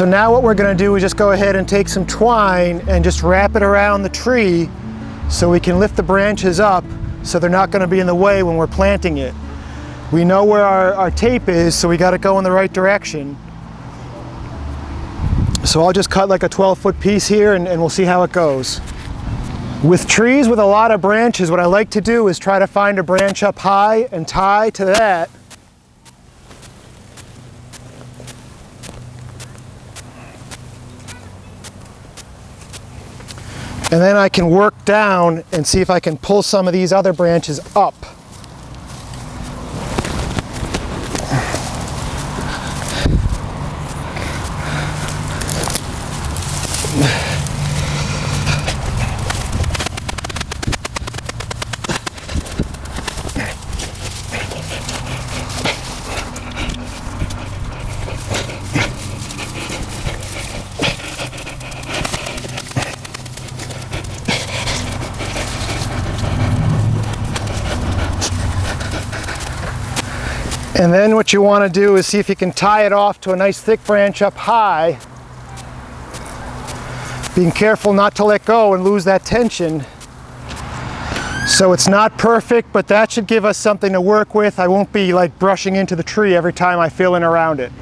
So now what we're going to do is just go ahead and take some twine and just wrap it around the tree so we can lift the branches up so they're not going to be in the way when we're planting it. We know where our tape is, so we got to go in the right direction. So I'll just cut like a 12-foot piece here and we'll see how it goes. With trees with a lot of branches, what I like to do is try to find a branch up high and tie to that. And then I can work down and see if I can pull some of these other branches up. And then what you want to do is see if you can tie it off to a nice thick branch up high. Being careful not to let go and lose that tension. So it's not perfect, but that should give us something to work with. I won't be like brushing into the tree every time I fill in around it.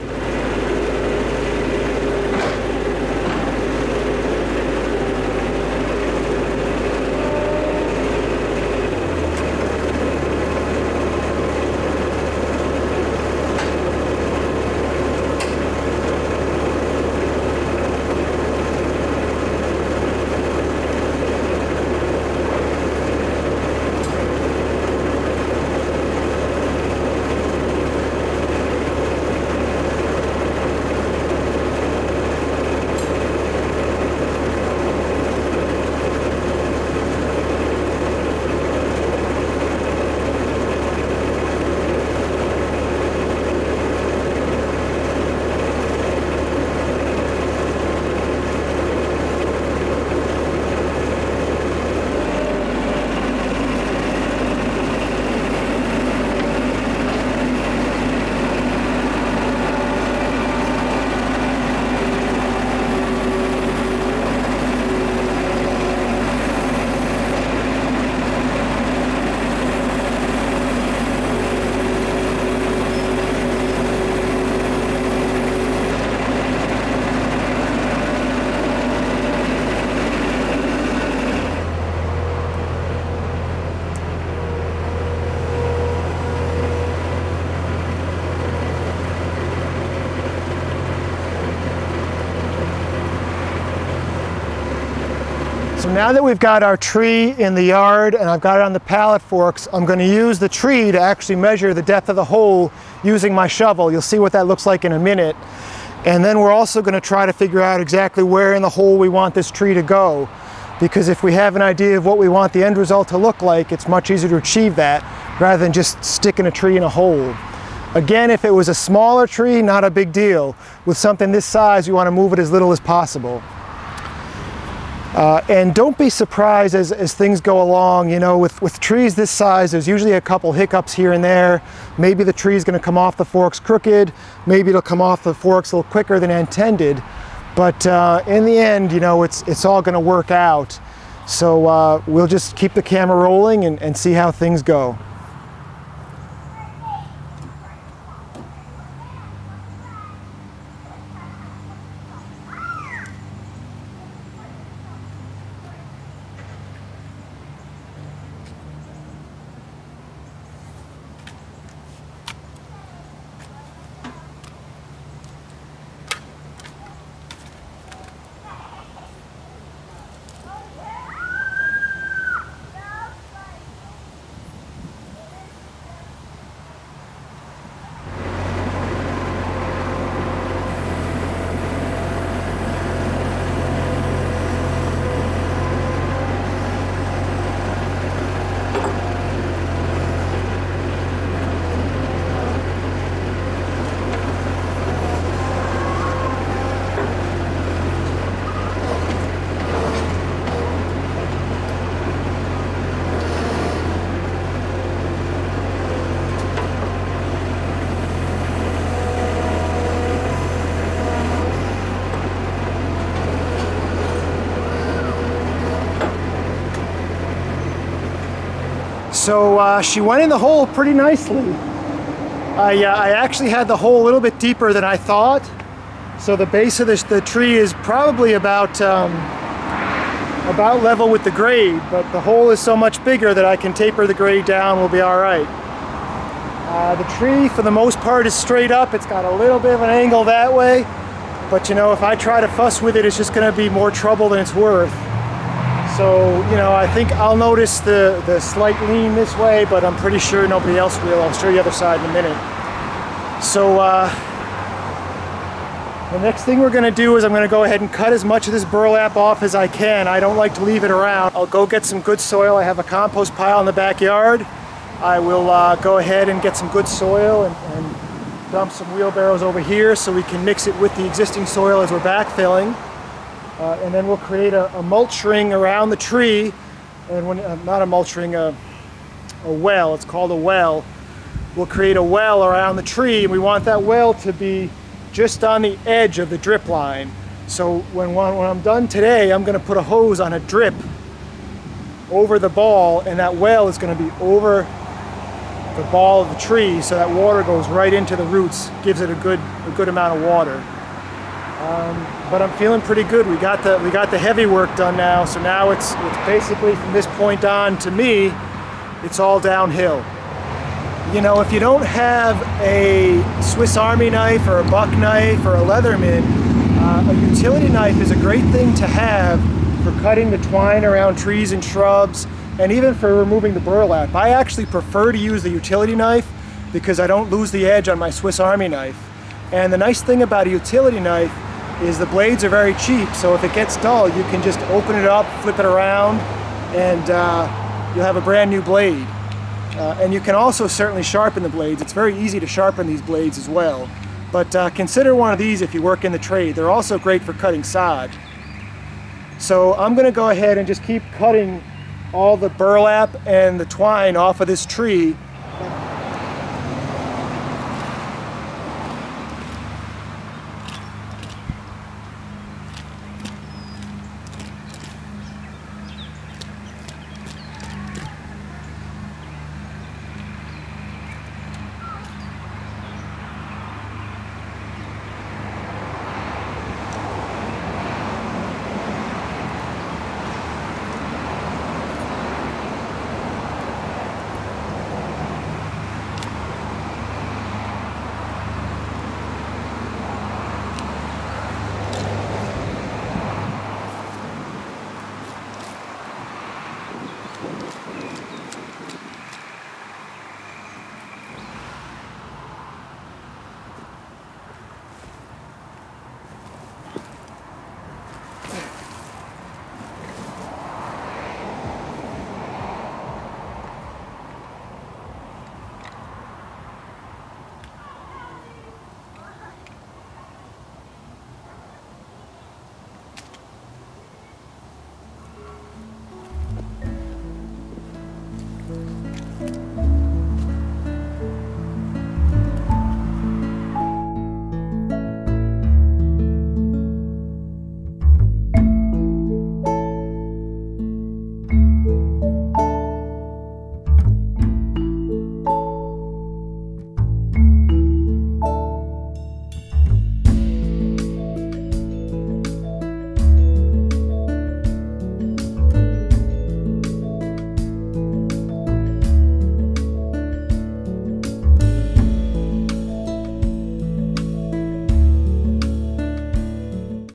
So now that we've got our tree in the yard and I've got it on the pallet forks, I'm going to use the tree to actually measure the depth of the hole using my shovel. You'll see what that looks like in a minute. And then we're also going to try to figure out exactly where in the hole we want this tree to go. Because if we have an idea of what we want the end result to look like, it's much easier to achieve that rather than just sticking a tree in a hole. Again, if it was a smaller tree, not a big deal. With something this size, you want to move it as little as possible. And don't be surprised as things go along. You know, with trees this size, there's usually a couple hiccups here and there. Maybe the tree's going to come off the forks crooked. Maybe it'll come off the forks a little quicker than intended. But in the end, you know, it's all going to work out. So we'll just keep the camera rolling and see how things go. So she went in the hole pretty nicely. I actually had the hole a little bit deeper than I thought. So the base of the tree is probably about level with the grade, but the hole is so much bigger that I can taper the grade down, we'll be all right. The tree, for the most part, is straight up. It's got a little bit of an angle that way, but you know, if I try to fuss with it, it's just going to be more trouble than it's worth. So, you know, I think I'll notice the slight lean this way, but I'm pretty sure nobody else will. I'll show you the other side in a minute. So, the next thing we're going to do is I'm going to go ahead and cut as much of this burlap off as I can. I don't like to leave it around. I'll go get some good soil. I have a compost pile in the backyard. I will go ahead and get some good soil and dump some wheelbarrows over here so we can mix it with the existing soil as we're backfilling. And then we'll create a mulch ring around the tree. And when not a mulch ring, a well. It's called a well. We'll create a well around the tree, and we want that well to be just on the edge of the drip line. So when I'm done today, I'm going to put a hose on a drip over the ball, and that well is going to be over the ball of the tree, so that water goes right into the roots, gives it a good amount of water. But I'm feeling pretty good. We got the heavy work done now, so now it's basically from this point on, to me, it's all downhill. You know, if you don't have a Swiss Army knife or a buck knife or a Leatherman, a utility knife is a great thing to have for cutting the twine around trees and shrubs, and even for removing the burlap. I actually prefer to use the utility knife because I don't lose the edge on my Swiss Army knife. And the nice thing about a utility knife is the blades are very cheap, so if it gets dull, you can just open it up, flip it around, and you'll have a brand new blade. And you can also certainly sharpen the blades. It's very easy to sharpen these blades as well. But consider one of these if you work in the trade. They're also great for cutting sod. So I'm going to go ahead and just keep cutting all the burlap and the twine off of this tree